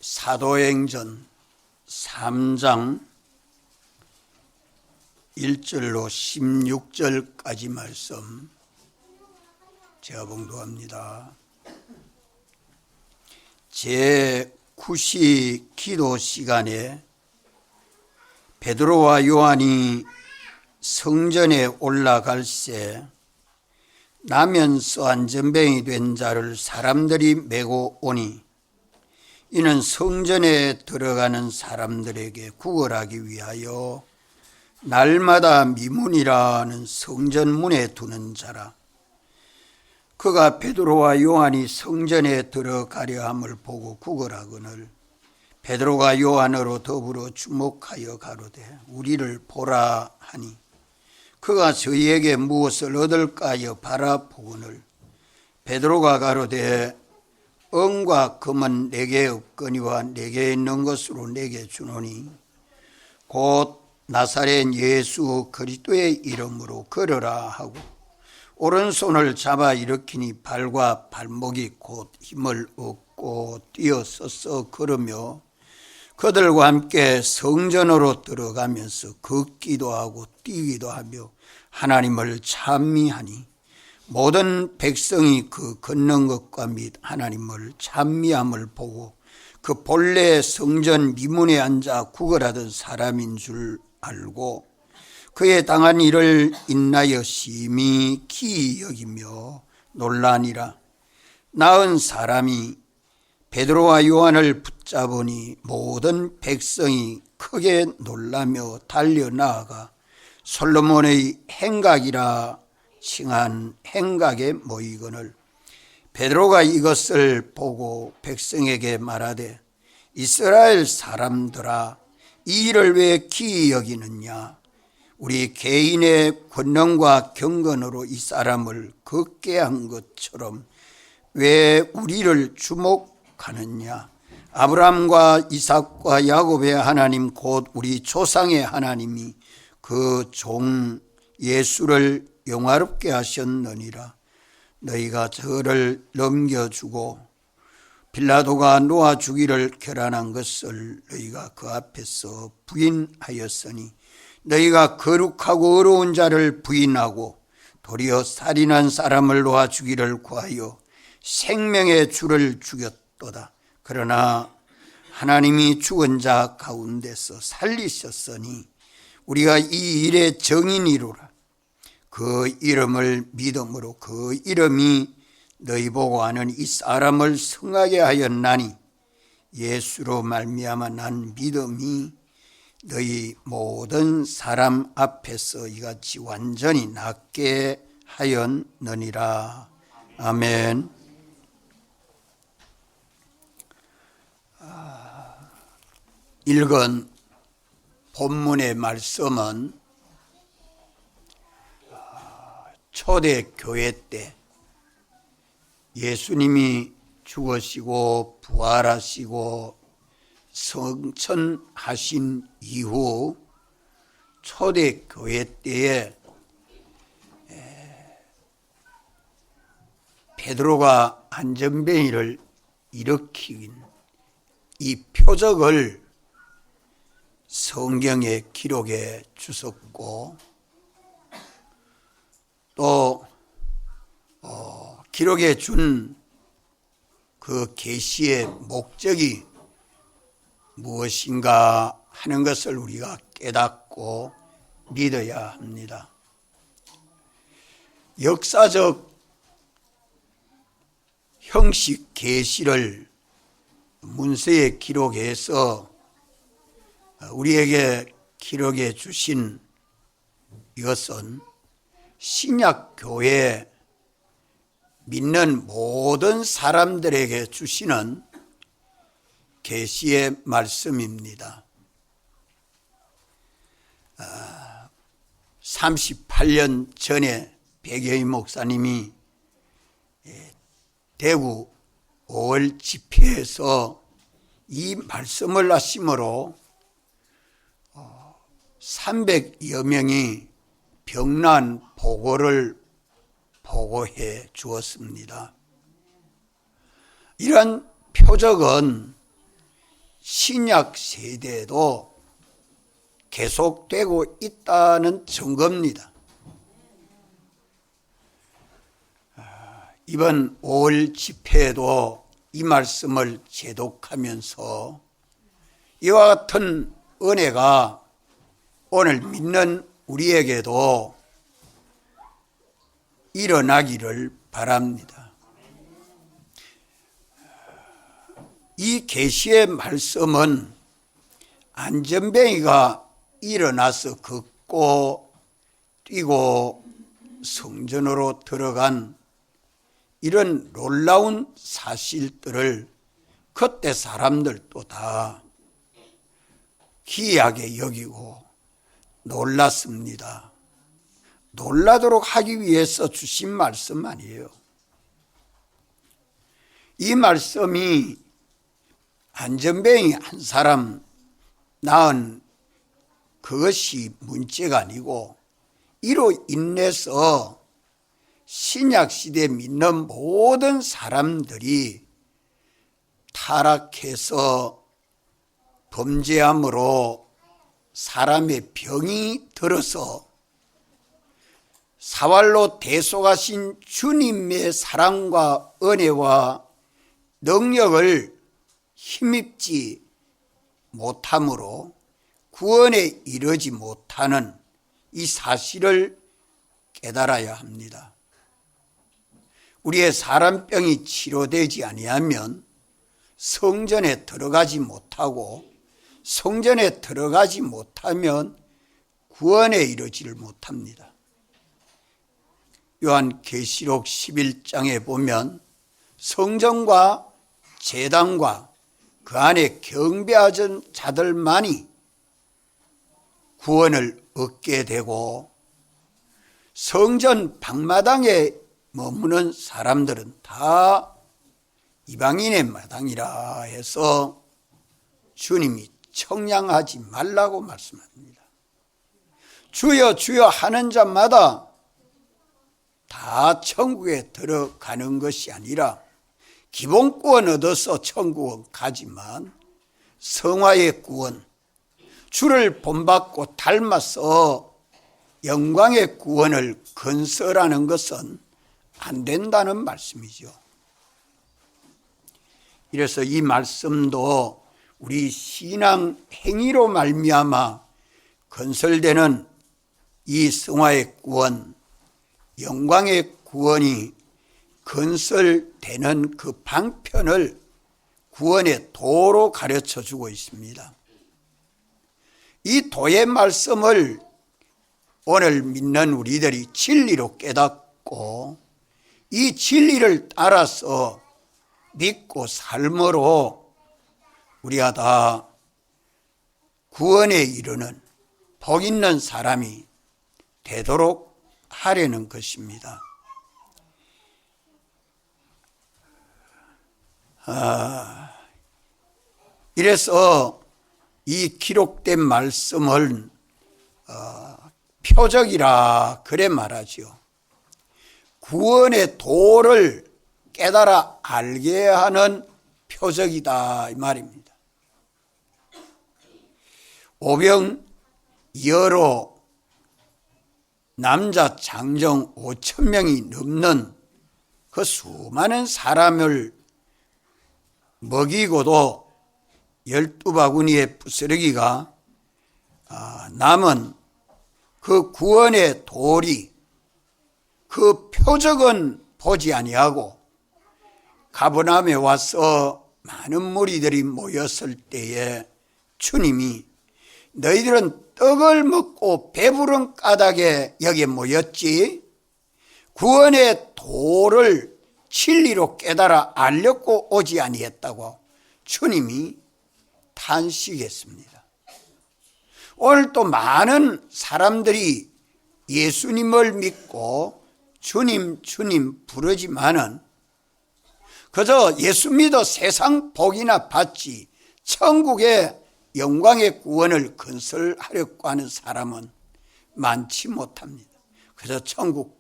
사도행전 3장 1절로 16절까지 말씀 제가 봉독합니다. 제9시 기도 시간에 베드로와 요한이 성전에 올라갈새 나면서 안전병이 된 자를 사람들이 메고 오니 이는 성전에 들어가는 사람들에게 구걸하기 위하여 날마다 미문이라는 성전문에 두는 자라. 그가 베드로와 요한이 성전에 들어가려 함을 보고 구걸하거늘 베드로가 요한으로 더불어 주목하여 가로되 우리를 보라 하니 그가 저희에게 무엇을 얻을까 하여 바라보거늘 베드로가 가로되 은과 금은 내게 없거니와 내게 있는 것으로 내게 주노니 곧 나사렛 예수 그리스도의 이름으로 걸으라 하고 오른손을 잡아 일으키니 발과 발목이 곧 힘을 얻고 뛰어서서 걸으며 그들과 함께 성전으로 들어가면서 걷기도 하고 뛰기도 하며 하나님을 찬미하니 모든 백성이 그 걷는 것과 및 하나님을 찬미함을 보고 그 본래 성전 미문에 앉아 구걸하던 사람인 줄 알고 그의 당한 일을 인하여 심히 기이 여기며 놀라니라. 나은 사람이 베드로와 요한을 붙잡으니 모든 백성이 크게 놀라며 달려나아가 솔로몬의 행각이라 칭한 행각에 모이거늘 베드로가 이것을 보고 백성에게 말하되 이스라엘 사람들아 이 일을 왜 기이 여기느냐. 우리 개인의 권능과 경건으로 이 사람을 걷게 한 것처럼 왜 우리를 주목하느냐. 아브라함과 이삭과 야곱의 하나님 곧 우리 조상의 하나님이 그 종 예수를 영화롭게 하셨느니라. 너희가 저를 넘겨주고 빌라도가 놓아 주기를 결단한 것을 너희가 그 앞에서 부인하였으니 너희가 거룩하고 어려운 자를 부인하고 도리어 살인한 사람을 놓아 주기를 구하여 생명의 주를 죽였도다. 그러나 하나님이 죽은 자 가운데서 살리셨으니 우리가 이 일의 정인이로라. 그 이름을 믿음으로 그 이름이 너희 보고 아는 이 사람을 성하게 하였나니 예수로 말미암아 난 믿음이 너희 모든 사람 앞에서 이같이 완전히 낫게 하였느니라. 아멘. 읽은 본문의 말씀은 초대교회 때 예수님이 죽으시고 부활하시고 성천하신 이후 초대교회 때에 베드로가 안전뱅이를 일으킨 이 표적을 성경에 기록해 주셨고 또 기록해 준 그 계시의 목적이 무엇인가 하는 것을 우리가 깨닫고 믿어야 합니다. 역사적 형식 계시를 문서에 기록해서 우리에게 기록해 주신 이것은 신약교회 믿는 모든 사람들에게 주시는 계시의 말씀입니다. 38년 전에 백여희 목사님이 대구 5월 집회에서 이 말씀을 하심으로 300여 명이 병난 보고를 보고해 주었습니다. 이러한 표적은 신약 세대에도 계속되고 있다는 증거입니다. 이번 5월 집회에도 이 말씀을 제독하면서 이와 같은 은혜가 오늘 믿는 우리에게도 일어나기를 바랍니다. 이 계시의 말씀은 안전뱅이가 일어나서 걷고 뛰고 성전으로 들어간 이런 놀라운 사실들을 그때 사람들도 다 기이하게 여기고 놀랐습니다. 놀라도록 하기 위해서 주신 말씀 아니에요. 이 말씀이 안전뱅이 한 사람 낳은 그것이 문제가 아니고 이로 인해서 신약시대 믿는 모든 사람들이 타락해서 범죄함으로 사람의 병이 들어서 사활로 대속하신 주님의 사랑과 은혜와 능력을 힘입지 못함으로 구원에 이르지 못하는 이 사실을 깨달아야 합니다. 우리의 사람병이 치료되지 아니하면 성전에 들어가지 못하고 성전에 들어가지 못하면 구원에 이르지를 못합니다. 요한계시록 11장에 보면 성전과 제단과 그 안에 경배하던 자들만이 구원을 얻게 되고 성전 방마당에 머무는 사람들은 다 이방인의 마당이라 해서 주님이 청량하지 말라고 말씀합니다. 주여 주여 하는 자마다 다 천국에 들어가는 것이 아니라 기본구원 얻어서 천국은 가지만 성화의 구원, 주를 본받고 닮아서 영광의 구원을 건설하는 것은 안 된다는 말씀이죠. 이래서 이 말씀도 우리 신앙 행위로 말미암아 건설되는 이 성화의 구원, 영광의 구원이 건설되는 그 방편을 구원의 도로 가르쳐주고 있습니다. 이 도의 말씀을 오늘 믿는 우리들이 진리로 깨닫고 이 진리를 따라서 믿고 삶으로 우리가 다 구원에 이르는 복 있는 사람이 되도록 하려는 것입니다. 이래서 이 기록된 말씀을 표적이라 그래 말하죠. 구원의 도를 깨달아 알게 하는 표적이다 이 말입니다. 오병이어로 남자 장정 5,000명이 넘는 그 수많은 사람을 먹이고도 12바구니의 부스러기가 남은 그 구원의 도리, 그 표적은 보지 아니하고 가버나움에 와서 많은 무리들이 모였을 때에 주님이 너희들은 떡을 먹고 배부른 까닭에 여기에 모였지 구원의 도를 진리로 깨달아 알렸고 오지 아니했다고 주님이 탄식했습니다. 오늘 또 많은 사람들이 예수님을 믿고 주님 주님 부르지만은 그저 예수 믿어 세상 복이나 받지 천국의 영광의 구원을 건설하려고 하는 사람은 많지 못합니다. 그저 천국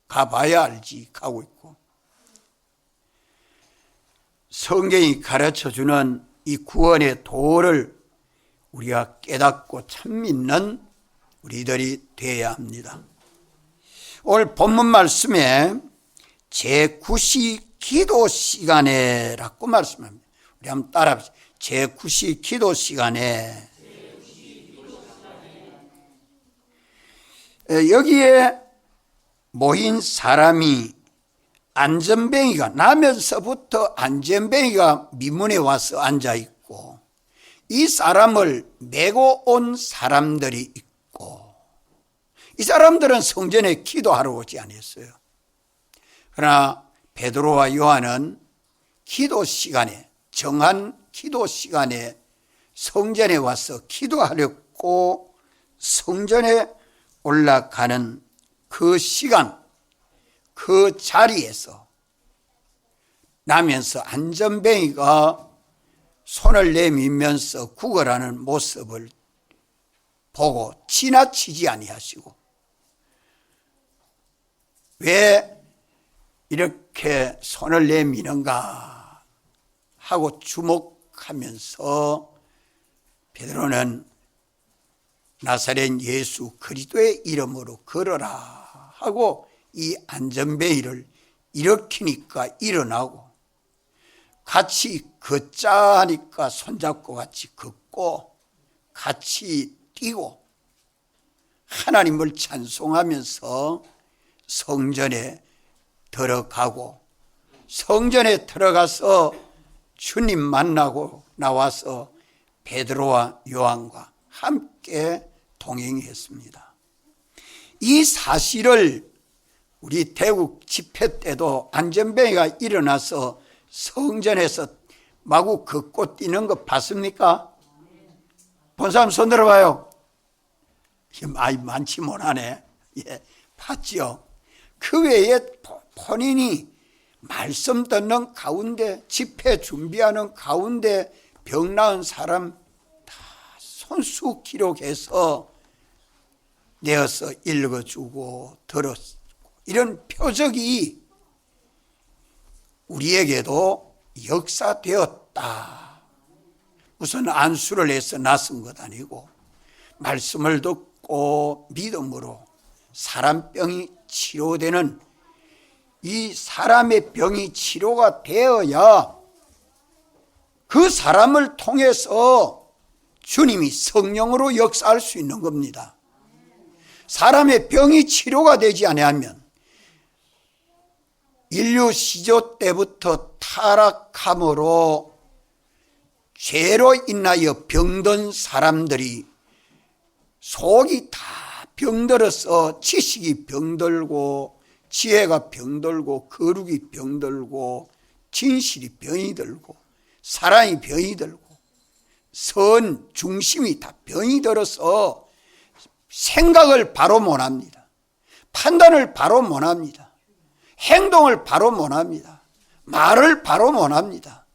가봐야 알지 가고 있고 성경이 가르쳐주는 이 구원의 도를 우리가 깨닫고 참 믿는 우리들이 되어야 합니다. 오늘 본문 말씀에 제9시 기도 시간에라고 말씀합니다. 우리 한번 따라합시다. 제9시 기도 시간에. 여기에 모인 사람이 안전뱅이가 나면서부터 안전뱅이가 미문에 와서 앉아있고, 이 사람을 메고 온 사람들이 있고, 이 사람들은 성전에 기도하러 오지 않았어요. 그러나 베드로와 요한은 기도 시간에, 정한 기도 시간에 성전에 와서 기도하려고 성전에 올라가는 그 시간, 그 자리에서 나면서 안전뱅이가 손을 내밀면서 구걸하는 모습을 보고 지나치지 아니하시고, 왜 이렇게 손을 내미는가 하고 주목하면서 베드로는 나사렛 예수 그리스도의 이름으로 걸어라 하고 이 안전뱅이를 일으키니까 일어나고, 같이 걷자 하니까 손잡고 같이 걷고 같이 뛰고 하나님을 찬송하면서 성전에 들어가고, 성전에 들어가서 주님 만나고 나와서 베드로와 요한과 함께 동행했습니다. 이 사실을 우리 대국 집회 때도 안전뱅이가 일어나서 성전에서 마구 걷고 뛰는 거 봤습니까? 본 사람 손 들어봐요. 많지 못하네. 예, 봤죠. 그 외에 본인이 말씀 듣는 가운데, 집회 준비하는 가운데 병 나은 사람 다 손수 기록해서 내어서 읽어주고 들었고, 이런 표적이 우리에게도 역사되었다. 무슨 안수를 해서 낯선 것 아니고 말씀을 듣고 믿음으로 사람 병이 치료되는, 이 사람의 병이 치료가 되어야 그 사람을 통해서 주님이 성령으로 역사할 수 있는 겁니다. 사람의 병이 치료가 되지 아니하면, 인류 시조 때부터 타락함으로 죄로 인하여 병든 사람들이 속이 다 병들어서 지식이 병들고 지혜가 병들고 거룩이 병들고 진실이 병이 들고 사랑이 병이 들고 선 중심이 다 병이 들어서 생각을 바로 못합니다. 판단을 바로 못합니다. 행동을 바로 못합니다. 말을 바로 못합니다.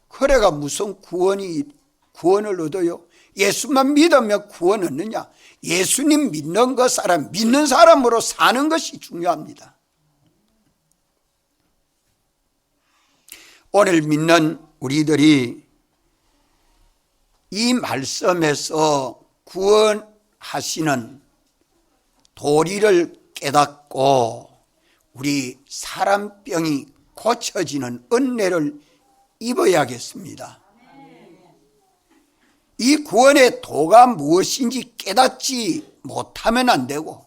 그래가 무슨 구원을 얻어요? 예수만 믿으면 구원 얻느냐? 예수님 믿는 그 사람, 믿는 사람으로 사는 것이 중요합니다. 오늘 믿는 우리들이 이 말씀에서 구원하시는 도리를 깨닫고 우리 사람병이 고쳐지는 은혜를 입어야겠습니다. 이 구원의 도가 무엇인지 깨닫지 못하면 안 되고,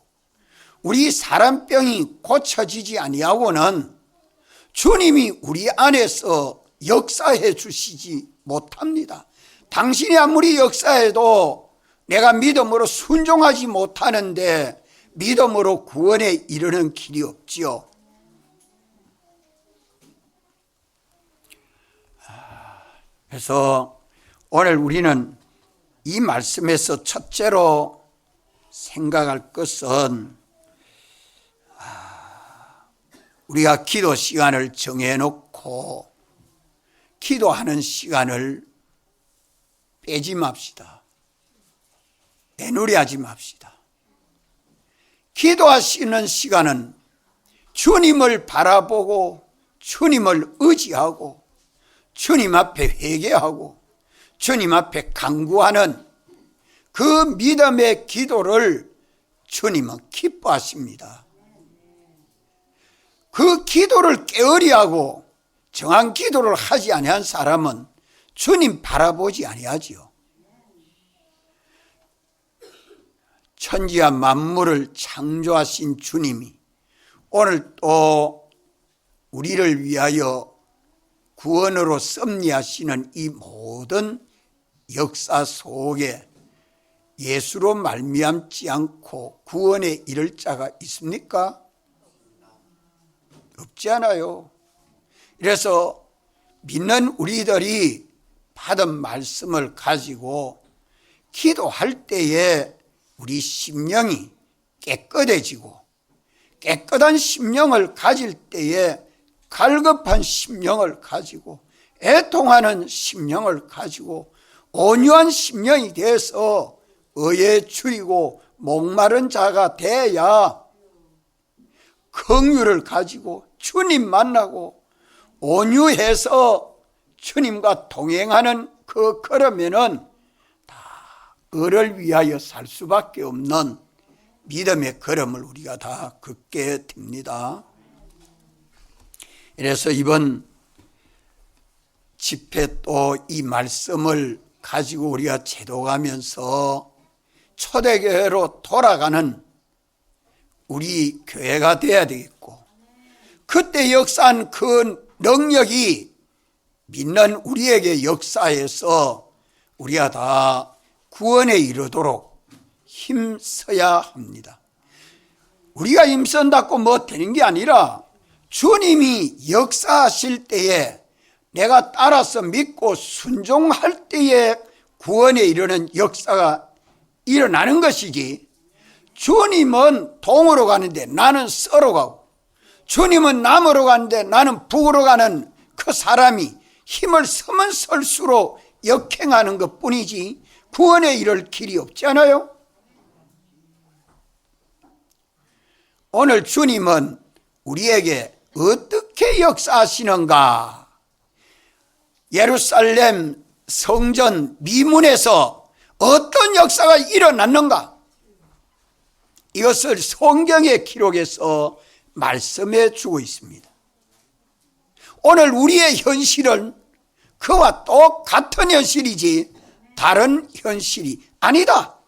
우리 사람병이 고쳐지지 아니하고는 주님이 우리 안에서 역사해 주시지 못합니다. 당신이 아무리 역사해도 내가 믿음으로 순종하지 못하는데 믿음으로 구원에 이르는 길이 없지요. 그래서 오늘 우리는 이 말씀에서 첫째로 생각할 것은, 우리가 기도 시간을 정해놓고 기도하는 시간을 빼지 맙시다. 애누리하지 맙시다. 기도하시는 시간은 주님을 바라보고 주님을 의지하고 주님 앞에 회개하고 주님 앞에 간구하는 그 믿음의 기도를 주님은 기뻐하십니다. 그 기도를 게으리하고 정한 기도를 하지 아니한 사람은 주님 바라보지 아니하지요. 천지와 만물을 창조하신 주님이 오늘 또 우리를 위하여 구원으로 섭리하시는 이 모든 역사 속에 예수로 말미암지 않고 구원에 이를 자가 있습니까? 없지 않아요. 그래서 믿는 우리들이 받은 말씀을 가지고 기도할 때에 우리 심령이 깨끗해지고 깨끗한 심령을 가질 때에 갈급한 심령을 가지고 애통하는 심령을 가지고 온유한 심령이 돼서 의에 줄이고 목마른 자가 돼야 긍휼을 가지고 주님 만나고 온유해서 주님과 동행하는 그 걸음에는 다 을을 위하여 살 수밖에 없는 믿음의 걸음을 우리가 다 걷게 됩니다. 그래서 이번 집회 또 이 말씀을 가지고 우리가 제도가면서 초대교회로 돌아가는 우리 교회가 되어야 되겠고, 그때 역사한 그 능력이 믿는 우리에게 역사해서 우리가 다 구원에 이르도록 힘써야 합니다. 우리가 힘쓴다고 뭐 되는 게 아니라 주님이 역사하실 때에 내가 따라서 믿고 순종할 때에 구원에 이르는 역사가 일어나는 것이지, 주님은 동으로 가는데 나는 서로 가고 주님은 남으로 가는데 나는 북으로 가는 그 사람이 힘을 쓰면 쓸수록 역행하는 것뿐이지 구원에 이를 길이 없지 않아요? 오늘 주님은 우리에게 어떻게 역사하시는가? 예루살렘 성전 미문에서 어떤 역사가 일어났는가? 이것을 성경의 기록에서 말씀해 주고 있습니다. 오늘 우리의 현실은 그와 똑같은 현실이지 다른 현실이 아니다.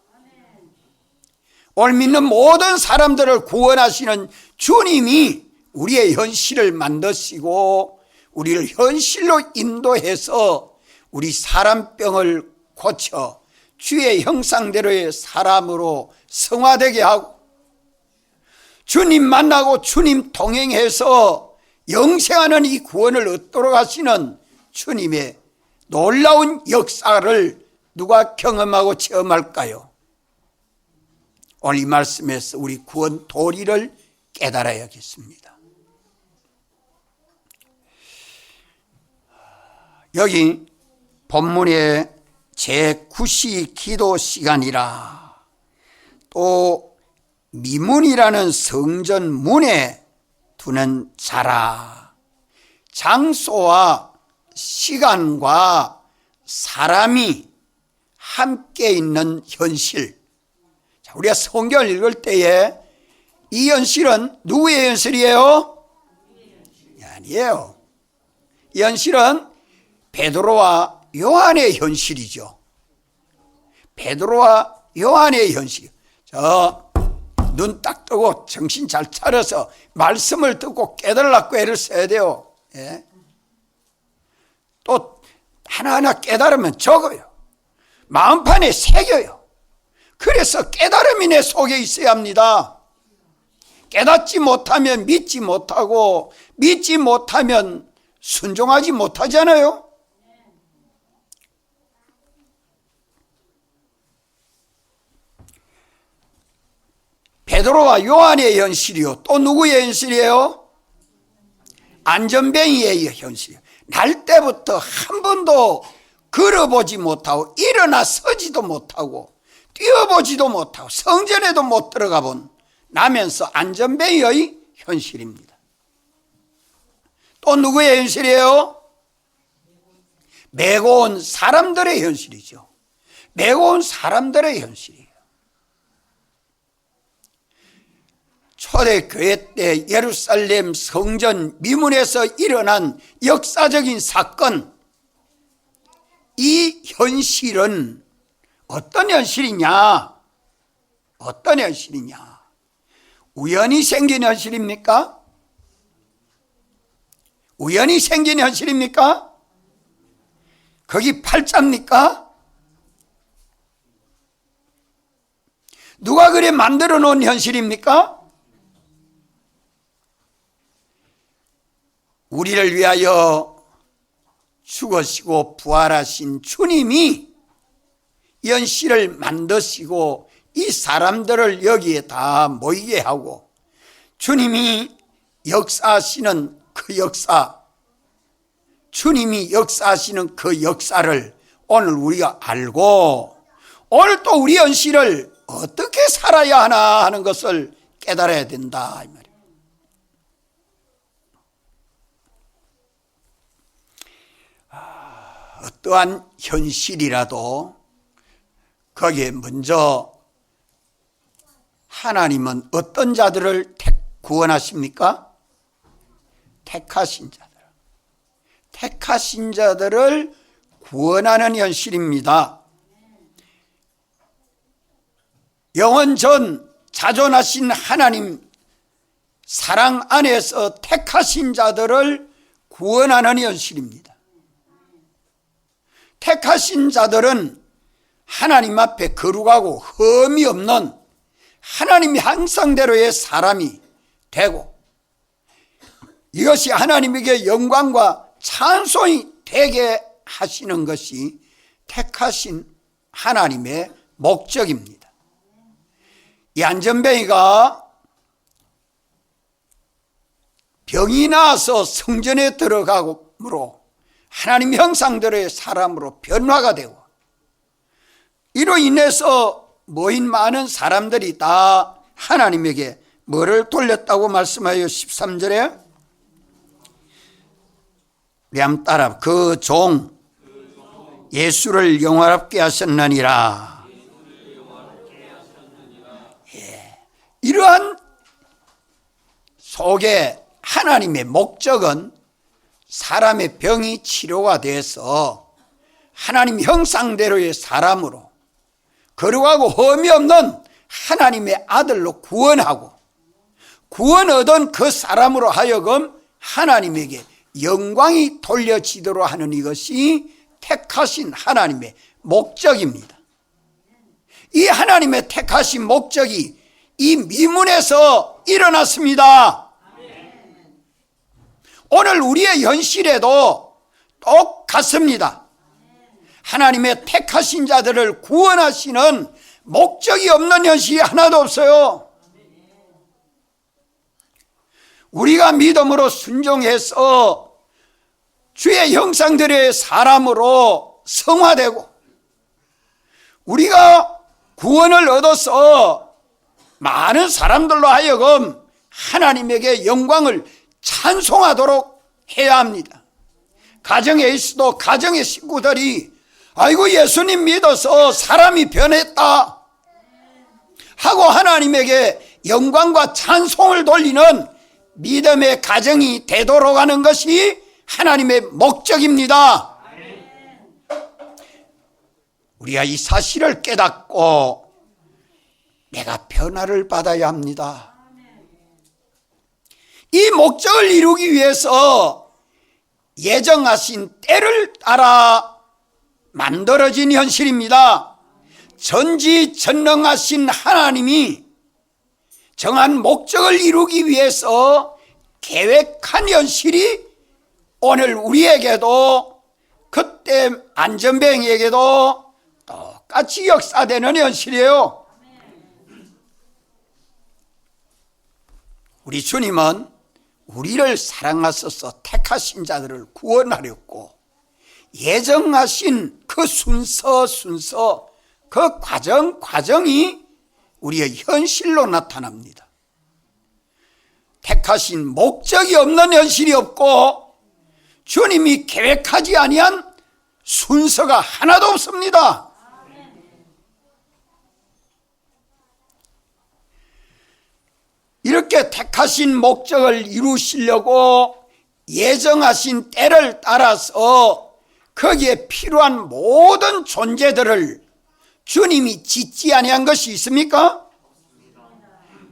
오늘 믿는 모든 사람들을 구원하시는 주님이 우리의 현실을 만드시고 우리를 현실로 인도해서 우리 사람병을 고쳐 주의 형상대로의 사람으로 성화되게 하고 주님 만나고 주님 동행해서 영생하는 이 구원을 얻도록 하시는 주님의 놀라운 역사를 누가 경험하고 체험할까요? 오늘 이 말씀에서 우리 구원 도리를 깨달아야겠습니다. 여기 본문에 제9시 기도 시간이라, 또 미문이라는 성전 문에 두는 자라, 장소와 시간과 사람이 함께 있는 현실. 자, 우리가 성경을 읽을 때에 이 현실은 누구의 현실이에요? 아니에요. 이 현실은 베드로와 요한의 현실이죠. 베드로와 요한의 현실. 눈 딱 뜨고 정신 잘 차려서 말씀을 듣고 깨달으려고 애를 써야 돼요. 예? 또 하나하나 깨달으면 적어요. 마음판에 새겨요. 그래서 깨달음이 내 속에 있어야 합니다. 깨닫지 못하면 믿지 못하고, 믿지 못하면 순종하지 못하잖아요. 베드로와 요한의 현실이요, 또 누구의 현실이에요? 안전뱅이의 현실이요. 날 때부터 한 번도 걸어보지 못하고 일어나 서지도 못하고 뛰어보지도 못하고 성전에도 못 들어가 본 나면서 안전뱅이의 현실입니다. 또 누구의 현실이에요? 메고 온 사람들의 현실이죠. 메고 온 사람들의 현실이에요. 초대교회 때 예루살렘 성전 미문에서 일어난 역사적인 사건, 이 현실은 어떤 현실이냐? 어떤 현실이냐? 우연히 생긴 현실입니까? 우연히 생긴 현실입니까? 거기 팔자입니까? 누가 그래 만들어 놓은 현실입니까? 우리를 위하여 죽으시고 부활하신 주님이 현실을 만드시고 이 사람들을 여기에 다 모이게 하고 주님이 역사하시는 그 역사, 주님이 역사하시는 그 역사를 오늘 우리가 알고 오늘 또 우리 현실을 어떻게 살아야 하나 하는 것을 깨달아야 된다 이 말이에요. 어떠한 현실이라도 거기에 먼저 하나님은 어떤 자들을 구원하십니까? 택하신 자들. 택하신 자들을 구원하는 현실입니다. 영원 전 자존하신 하나님 사랑 안에서 택하신 자들을 구원하는 현실입니다. 택하신 자들은 하나님 앞에 거룩하고 흠이 없는 하나님의 형상대로의 사람이 되고 이것이 하나님에게 영광과 찬송이 되게 하시는 것이 택하신 하나님의 목적입니다. 이 안전뱅이가 병이 나서 성전에 들어가므로 하나님 형상대로의 사람으로 변화가 되고 이로 인해서 모인 많은 사람들이 다 하나님에게 뭐를 돌렸다고 말씀하여 13절에 뺨 따라 그 종 예수를 영화롭게 하셨느니라. 이러한 속에 하나님의 목적은 사람의 병이 치료가 돼서 하나님 형상대로의 사람으로 거룩하고 흠이 없는 하나님의 아들로 구원하고 구원 얻은 그 사람으로 하여금 하나님에게 영광이 돌려지도록 하는 이것이 택하신 하나님의 목적입니다. 이 하나님의 택하신 목적이 이 미문에서 일어났습니다. 오늘 우리의 현실에도 똑같습니다. 하나님의 택하신 자들을 구원하시는 목적이 없는 현실이 하나도 없어요. 우리가 믿음으로 순종해서 주의 형상대로의 사람으로 성화되고 우리가 구원을 얻어서 많은 사람들로 하여금 하나님에게 영광을 찬송하도록 해야 합니다. 가정에 있어도 가정의 식구들이 아이고 예수님 믿어서 사람이 변했다 하고 하나님에게 영광과 찬송을 돌리는 믿음의 가정이 되도록 하는 것이 하나님의 목적입니다. 우리가 이 사실을 깨닫고 내가 변화를 받아야 합니다. 이 목적을 이루기 위해서 예정하신 때를 따라 만들어진 현실입니다. 전지전능하신 하나님이 정한 목적을 이루기 위해서 계획한 현실이 오늘 우리에게도 그때 안전뱅이에게도 똑같이 역사되는 현실이에요. 우리 주님은 우리를 사랑하셔서 택하신 자들을 구원하렸고 예정하신 그 순서 그 과정이 우리의 현실로 나타납니다. 택하신 목적이 없는 현실이 없고 주님이 계획하지 아니한 순서가 하나도 없습니다. 이렇게 택하신 목적을 이루시려고 예정하신 때를 따라서 거기에 필요한 모든 존재들을 주님이 짓지 아니한 것이 있습니까?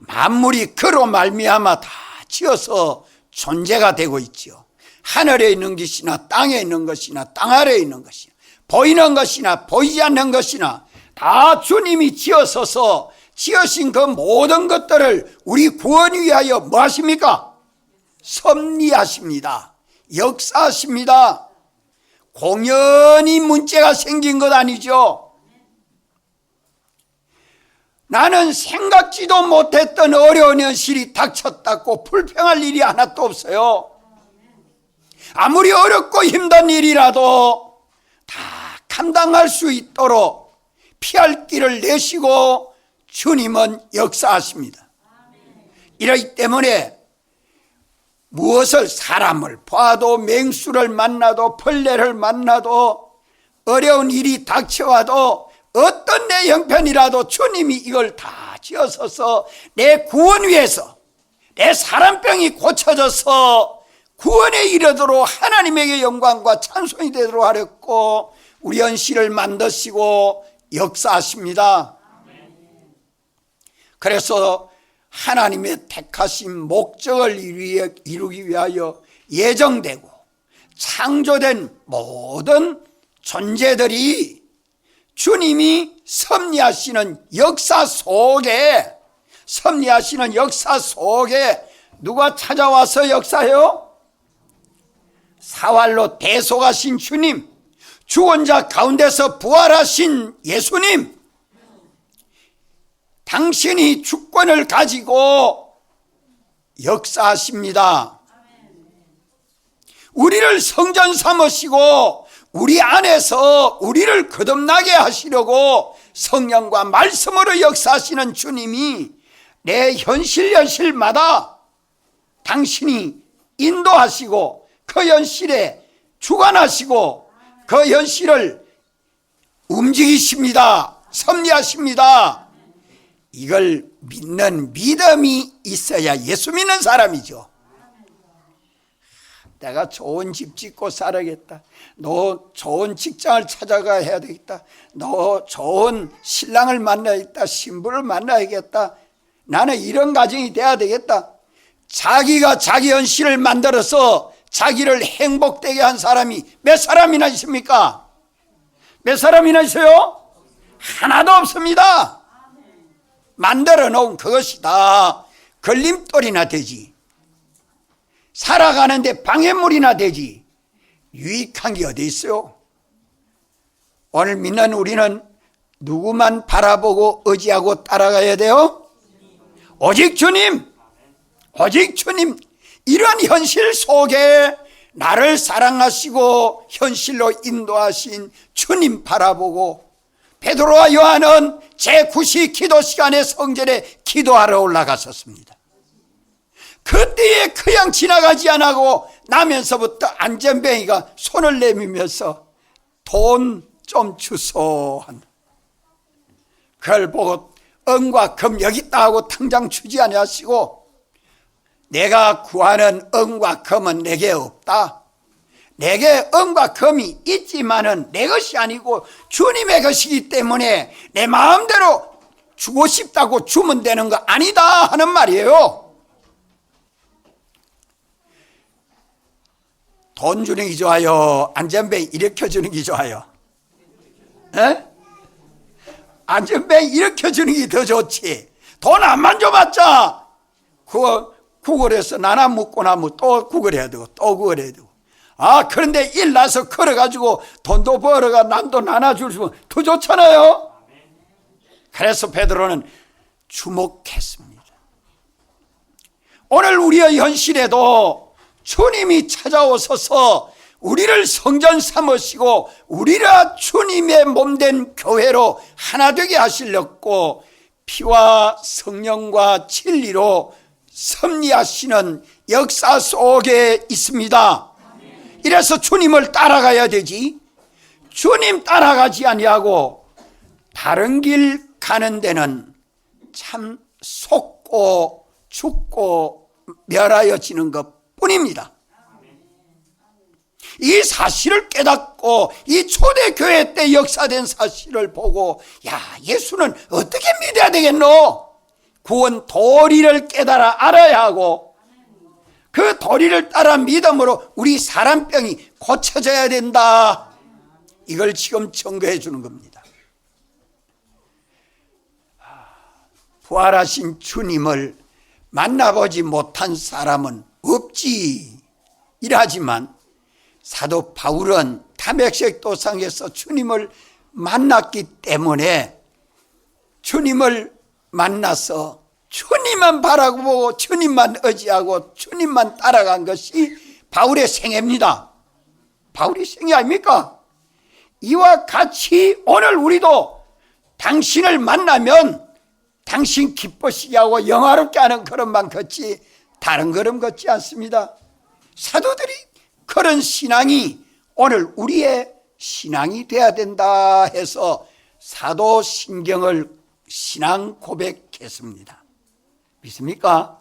만물이 그로 말미암아 다 지어서 존재가 되고 있지요. 하늘에 있는 것이나 땅에 있는 것이나 땅 아래에 있는 것이나 보이는 것이나 보이지 않는 것이나 다 주님이 지어서서 지으신 그 모든 것들을 우리 구원 위하여 뭐 하십니까? 섭리하십니다. 역사하십니다. 공연히 문제가 생긴 것 아니죠. 나는 생각지도 못했던 어려운 현실이 닥쳤다고 불평할 일이 하나도 없어요. 아무리 어렵고 힘든 일이라도 다 감당할 수 있도록 피할 길을 내시고 주님은 역사하십니다. 이러기 때문에 무엇을 사람을 봐도 맹수를 만나도 벌레를 만나도 어려운 일이 닥쳐와도 어떤 내 형편이라도 주님이 이걸 다 지어서서 내 구원 위해서 내 사람병이 고쳐져서 구원에 이르도록 하나님에게 영광과 찬송이 되도록 하렸고 우리 현실을 만드시고 역사하십니다. 그래서 하나님의 택하신 목적을 이루기 위하여 예정되고 창조된 모든 존재들이 주님이 섭리하시는 역사 속에 누가 찾아와서 역사해요? 사활로 대속하신 주님, 죽은 자 가운데서 부활하신 예수님, 당신이 주권을 가지고 역사하십니다. 우리를 성전 삼으시고 우리 안에서 우리를 거듭나게 하시려고 성령과 말씀으로 역사하시는 주님이 내 현실마다 당신이 인도하시고 그 현실에 주관하시고 그 현실을 움직이십니다. 섭리하십니다. 이걸 믿는 믿음이 있어야 예수 믿는 사람이죠. 내가 좋은 집 짓고 살아야겠다. 너 좋은 직장을 찾아가야 해야 되겠다. 너 좋은 신랑을 만나야겠다. 신부를 만나야겠다. 나는 이런 가정이 돼야 되겠다. 자기가 자기 현실을 만들어서 자기를 행복되게 한 사람이 몇 사람이나 있습니까? 몇 사람이나 있어요? 하나도 없습니다. 만들어 놓은 그것이 다 걸림돌이나 되지, 살아가는데 방해물이나 되지, 유익한 게 어디 있어요? 오늘 믿는 우리는 누구만 바라보고 의지하고 따라가야 돼요? 오직 주님, 오직 주님. 이런 현실 속에 나를 사랑하시고 현실로 인도하신 주님 바라보고 베드로와 요한은 제9시 기도 시간에 성전에 기도하러 올라갔었습니다. 그때에 그냥 지나가지 않고 나면서부터 안전뱅이가 손을 내밀면서 돈 좀 주소 한다. 그걸 보고 은과 금 여기 있다 하고 당장 주지 아니하시고, 내가 구하는 은과 금은 내게 없다. 내게 은과 금이 있지만은 내 것이 아니고 주님의 것이기 때문에 내 마음대로 주고 싶다고 주면 되는 거 아니다 하는 말이에요. 돈 주는 게 좋아요? 안전뱅이 일으켜주는 게 좋아요? 에? 안전뱅이 일으켜주는 게 더 좋지. 돈 안 만져봤자 그거 구걸해서 나나 묻고 나면 또 구걸해야 되고 또 구걸해야 되고. 그런데 일 나서 걸어가지고 돈도 벌어가 남도 나눠주시면 더 좋잖아요. 그래서 베드로는 주목했습니다. 오늘 우리의 현실에도 주님이 찾아오셔서 우리를 성전 삼으시고 우리가 주님의 몸된 교회로 하나 되게 하시려고 피와 성령과 진리로 섭리하시는 역사 속에 있습니다. 이래서 주님을 따라가야 되지. 주님 따라가지 아니하고 다른 길 가는 데는 참 속고 죽고 멸하여지는 것 뿐입니다. 이 사실을 깨닫고 이 초대교회 때 역사된 사실을 보고 야, 예수는 어떻게 믿어야 되겠노? 구원 도리를 깨달아 알아야 하고 그 도리를 따라 믿음으로 우리 사람병이 고쳐져야 된다. 이걸 지금 증거해 주는 겁니다. 부활하신 주님을 만나보지 못한 사람은 없지 이라지만 사도 바울은 다메섹 도상에서 주님을 만났기 때문에 주님을 만나서 주님만 바라보고 주님만 의지하고 주님만 따라간 것이 바울의 생애입니다. 바울의 생애 아닙니까? 이와 같이 오늘 우리도 당신을 만나면 당신 기쁘시게 하고 영화롭게 하는 걸음만 걷지 다른 걸음 걷지 않습니다. 사도들이 그런 신앙이 오늘 우리의 신앙이 돼야 된다 해서 사도신경을 신앙 고백했습니다. 믿습니까?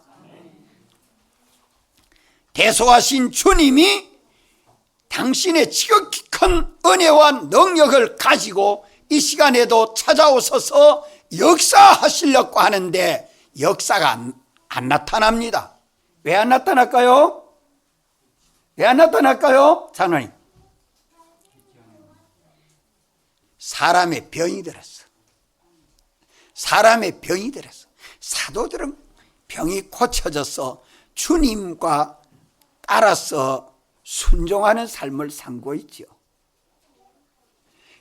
대소하신 주님이 당신의 지극히 큰 은혜와 능력을 가지고 이 시간에도 찾아오셔서 역사하시려고 하는데 역사가 안 나타납니다. 왜 안 나타날까요? 왜 안 나타날까요? 장로님, 사람의 병이 들었어. 사람의 병이 들었어. 사도들은 병이 고쳐져서 주님과 따라서 순종하는 삶을 살고 있죠.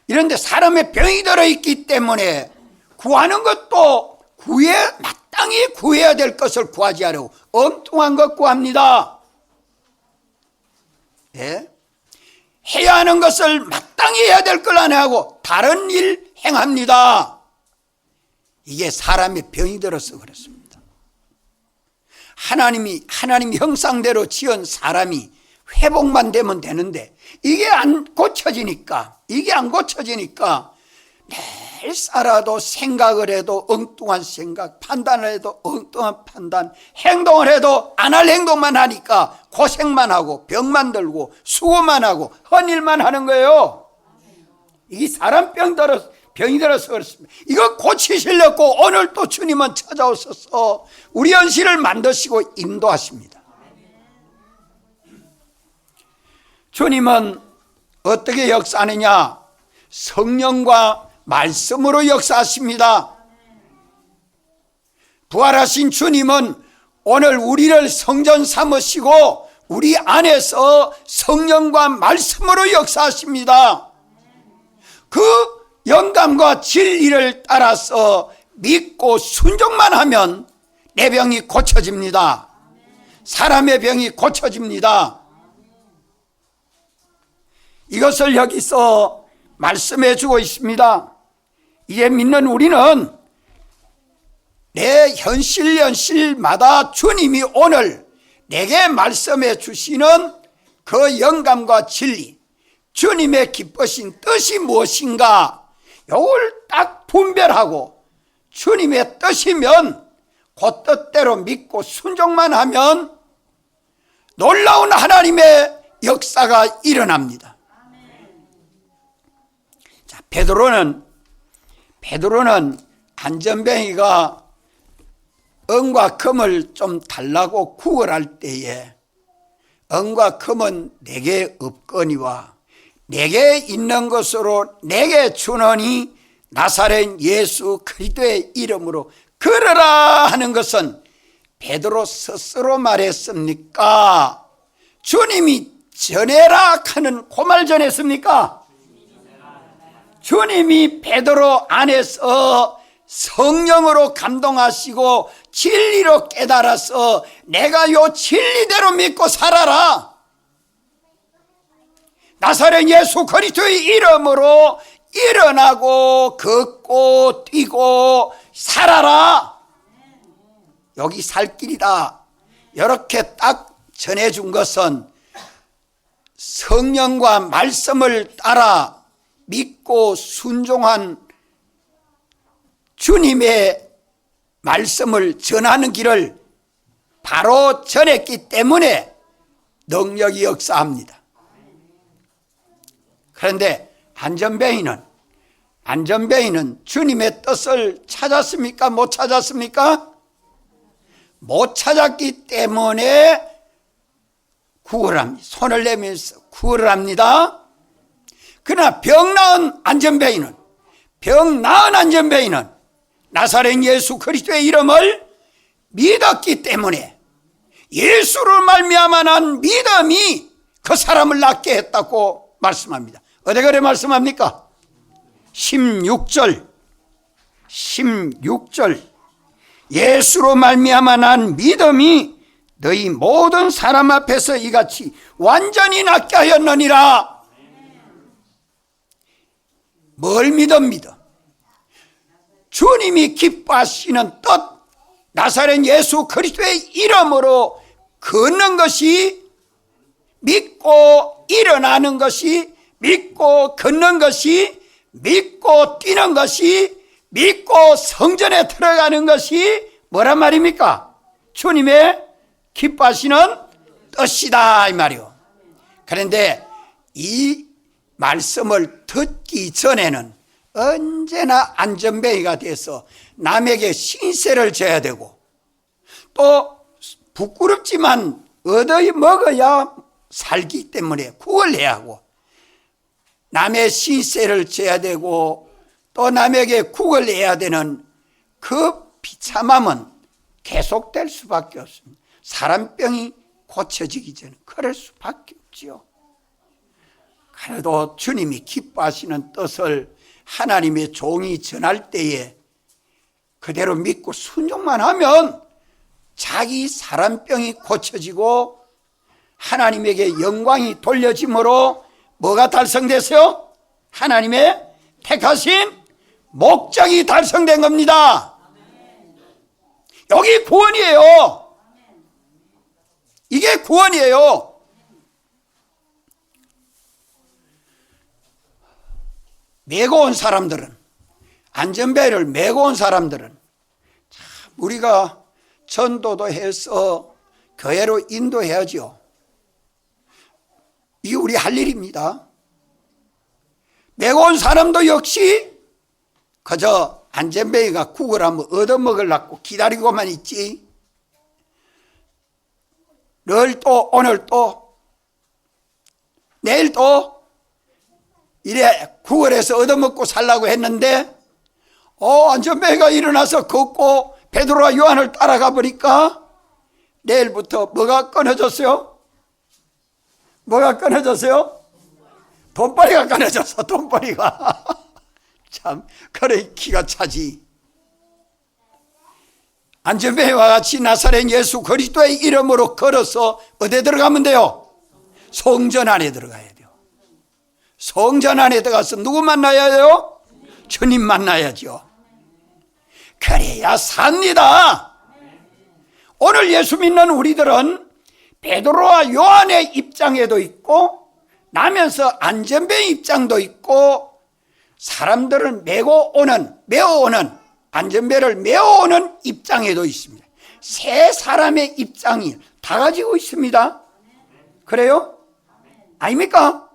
이런데 사람의 병이 들어있기 때문에 구하는 것도 마땅히 구해야 될 것을 구하지 않고 엉뚱한 것 구합니다. 예? 해야 하는 것을 마땅히 해야 될 걸 안 하고 다른 일 행합니다. 이게 사람의 병이 들어서 그렇습니다. 하나님 형상대로 지은 사람이 회복만 되면 되는데 이게 안 고쳐지니까 매일 살아도 생각을 해도 엉뚱한 생각, 판단을 해도 엉뚱한 판단, 행동을 해도 안 할 행동만 하니까 고생만 하고 병만 들고 수고만 하고 헛일만 하는 거예요. 이게 사람 병이 들어서 그렇습니다. 이거 고치시려고 오늘 또 주님은 찾아오셔서 우리 현실을 만드시고 인도하십니다. 주님은 어떻게 역사하느냐? 성령과 말씀으로 역사하십니다. 부활하신 주님은 오늘 우리를 성전 삼으시고 우리 안에서 성령과 말씀으로 역사하십니다. 그 영감과 진리를 따라서 믿고 순종만 하면 내 병이 고쳐집니다. 사람의 병이 고쳐집니다. 이것을 여기서 말씀해 주고 있습니다. 이제 믿는 우리는 내 현실마다 주님이 오늘 내게 말씀해 주시는 그 영감과 진리, 주님의 기쁘신 뜻이 무엇인가 이걸 딱 분별하고 주님의 뜻이면 그 뜻대로 믿고 순종만 하면 놀라운 하나님의 역사가 일어납니다. 자, 베드로는 안전뱅이가 은과 금을 좀 달라고 구걸할 때에 은과 금은 내게 없거니와 내게 있는 것으로 내게 주노니 나사렛 예수 그리스도의 이름으로 걸으라 하는 것은 베드로 스스로 말했습니까? 주님이 전해라 하는 그 말 전했습니까? 주님이 베드로 안에서 성령으로 감동하시고 진리로 깨달아서 내가 요 진리대로 믿고 살아라, 나사렛 예수 그리스도의 이름으로 일어나고 걷고 뛰고 살아라, 여기 살 길이다, 이렇게 딱 전해준 것은 성령과 말씀을 따라 믿고 순종한 주님의 말씀을 전하는 길을 바로 전했기 때문에 능력이 역사합니다. 그런데 안전뱅이는 주님의 뜻을 찾았습니까? 못 찾았습니까? 못 찾았기 때문에 구걸을 합니다. 손을 내면서 구걸을 합니다. 그러나 병 나은 안전뱅이는 나사렛 예수 그리스도의 이름을 믿었기 때문에 예수를 말미암아 난 믿음이 그 사람을 낫게 했다고 말씀합니다. 어디 그래 말씀합니까? 16절 예수로 말미암아 난 믿음이 너희 모든 사람 앞에서 이같이 완전히 낫게 하였느니라. 뭘 믿어? 주님이 기뻐하시는 뜻, 나사렛 예수 그리스도의 이름으로 걷는 것이, 믿고 일어나는 것이, 믿고 걷는 것이, 믿고 뛰는 것이, 믿고 성전에 들어가는 것이 뭐란 말입니까? 주님의 기뻐하시는 뜻이다 이 말이요. 그런데 이 말씀을 듣기 전에는 언제나 안전뱅이가 돼서 남에게 신세를 져야 되고, 또 부끄럽지만 얻어 먹어야 살기 때문에 구걸해야 하고, 남의 신세를 져야 되고 또 남에게 구걸해야 되는 그 비참함은 계속될 수밖에 없습니다. 사람병이 고쳐지기 전에 그럴 수밖에 없지요. 그래도 주님이 기뻐하시는 뜻을 하나님의 종이 전할 때에 그대로 믿고 순종만 하면 자기 사람병이 고쳐지고 하나님에게 영광이 돌려짐으로 뭐가 달성됐어요? 하나님의 택하신 목적이 달성된 겁니다. 여기 구원이에요. 이게 구원이에요. 메고 온 사람들은, 안전벨을 메고 온 사람들은 참 우리가 전도도 해서 교회로 인도해야죠. 이게 우리 할 일입니다. 메고 온 사람도 역시 그저 안전벨이가 구걸하면 얻어먹으려고 기다리고만 있지. 늘 또 오늘 또 내일 또 이래 구걸해서 얻어먹고 살라고 했는데 안전벨이가 일어나서 걷고 베드로와 요한을 따라가 보니까 내일부터 뭐가 끊어졌어요? 뭐가 끊어졌어요? 돈벌이가 끊어졌어. 돈벌이가 참 그래 기가 차지. 안전벨이와 같이 나사렛 예수 그리스도의 이름으로 걸어서 어디에 들어가면 돼요? 성전 안에 들어가야 돼요. 성전 안에 들어가서 누구 만나야 돼요? 주님 만나야죠. 그래야 삽니다. 오늘 예수 믿는 우리들은 베드로와 요한의 입장에도 있고 나면서 안전뱅이 입장도 있고 사람들을 메어오는 안전벨을 메어오는 입장에도 있습니다. 세 사람의 입장이 다 가지고 있습니다. 그래요? 아닙니까?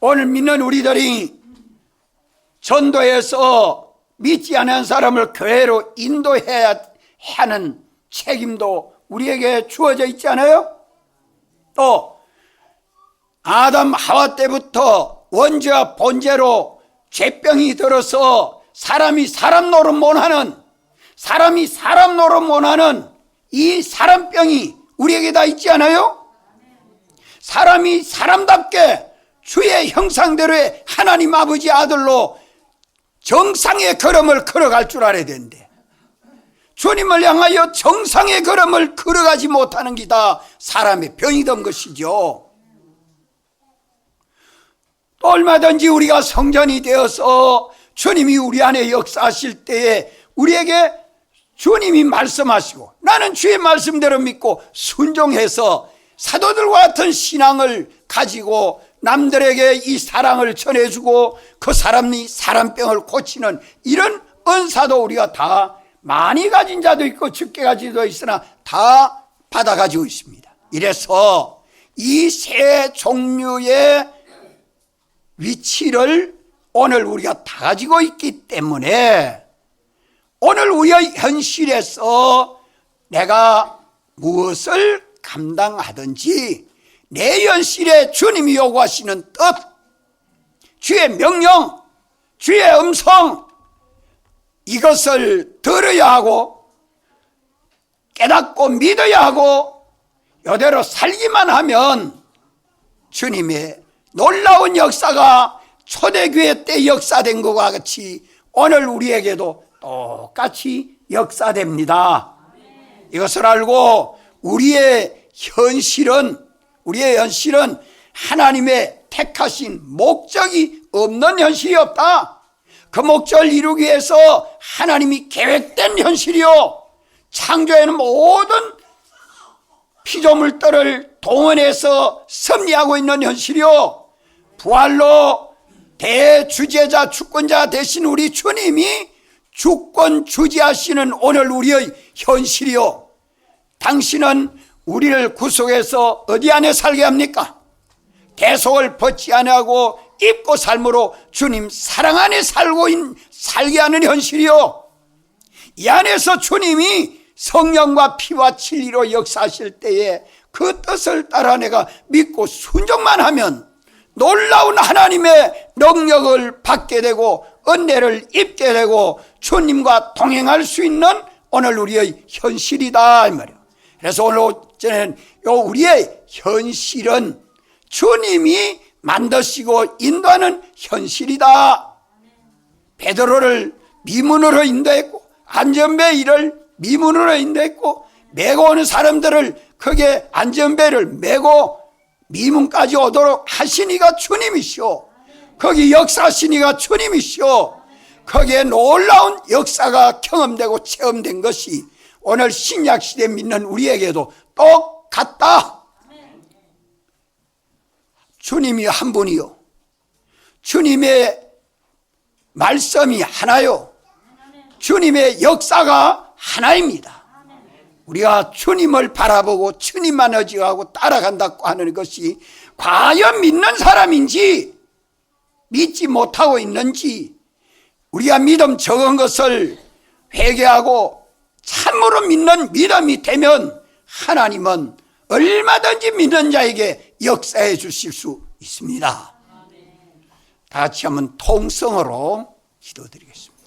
오늘 믿는 우리들이 전도해서 믿지 않은 사람을 교회로 인도해야 하는 책임도 우리에게 주어져 있지 않아요? 또 아담 하와 때부터 원죄와 본죄로 죄병이 들어서 사람이 사람 노릇 못하는 이 사람병이 우리에게 다 있지 않아요? 사람이 사람답게 주의 형상대로의 하나님 아버지 아들로 정상의 걸음을 걸어갈 줄 알아야 되는데 주님을 향하여 정상의 걸음을 걸어가지 못하는 게 다 사람의 병이던 것이죠. 또 얼마든지 우리가 성전이 되어서 주님이 우리 안에 역사하실 때에 우리에게 주님이 말씀하시고 나는 주의 말씀대로 믿고 순종해서 사도들과 같은 신앙을 가지고 남들에게 이 사랑을 전해주고 그 사람이 사람병을 고치는 이런 은사도 우리가 다 많이 가진 자도 있고 적게 가진 자도 있으나 다 받아가지고 있습니다. 이래서 이 세 종류의 위치를 오늘 우리가 다 가지고 있기 때문에 오늘 우리의 현실에서 내가 무엇을 감당하든지 내 현실에 주님이 요구하시는 뜻, 주의 명령, 주의 음성, 이것을 들어야 하고 깨닫고 믿어야 하고 이대로 살기만 하면 주님의 놀라운 역사가 초대교회 때 역사된 것과 같이 오늘 우리에게도 똑같이 역사됩니다. 이것을 알고 우리의 현실은 하나님의 택하신 목적이 없는 현실이 없다. 그 목적을 이루기 위해서 하나님이 계획된 현실이요, 창조에는 모든 피조물들을 동원해서 섭리하고 있는 현실이요, 부활로 대주제자 주권자 되신 우리 주님이 주권 주지하시는 오늘 우리의 현실이요, 당신은 우리를 구속해서 어디 안에 살게 합니까? 대속을 벗지 아니하고 입고 삶으로 주님 사랑 안에 살게 하는 현실이요, 이 안에서 주님이 성령과 피와 진리로 역사하실 때에 그 뜻을 따라 내가 믿고 순종만 하면 놀라운 하나님의 능력을 받게 되고 은혜를 입게 되고 주님과 동행할 수 있는 오늘 우리의 현실이다 이 말이에요. 그래서 오늘 오전에는 우리의 현실은 주님이 만드시고 인도하는 현실이다. 베드로를 미문으로 인도했고 안전배 일을 미문으로 인도했고 메고 오는 사람들을 거기에 안전배를 메고 미문까지 오도록 하시니가 주님이시오. 거기 역사하시니가 주님이시오. 거기에 놀라운 역사가 경험되고 체험된 것이 오늘 신약시대 믿는 우리에게도 똑같다. 주님이 한 분이요, 주님의 말씀이 하나요, 주님의 역사가 하나입니다. 우리가 주님을 바라보고 주님만 의지하고 따라간다고 하는 것이 과연 믿는 사람인지 믿지 못하고 있는지, 우리가 믿음 적은 것을 회개하고 참으로 믿는 믿음이 되면 하나님은 얼마든지 믿는 자에게 역사해 주실 수 있습니다. 다 같이 한번 통성으로 기도드리겠습니다.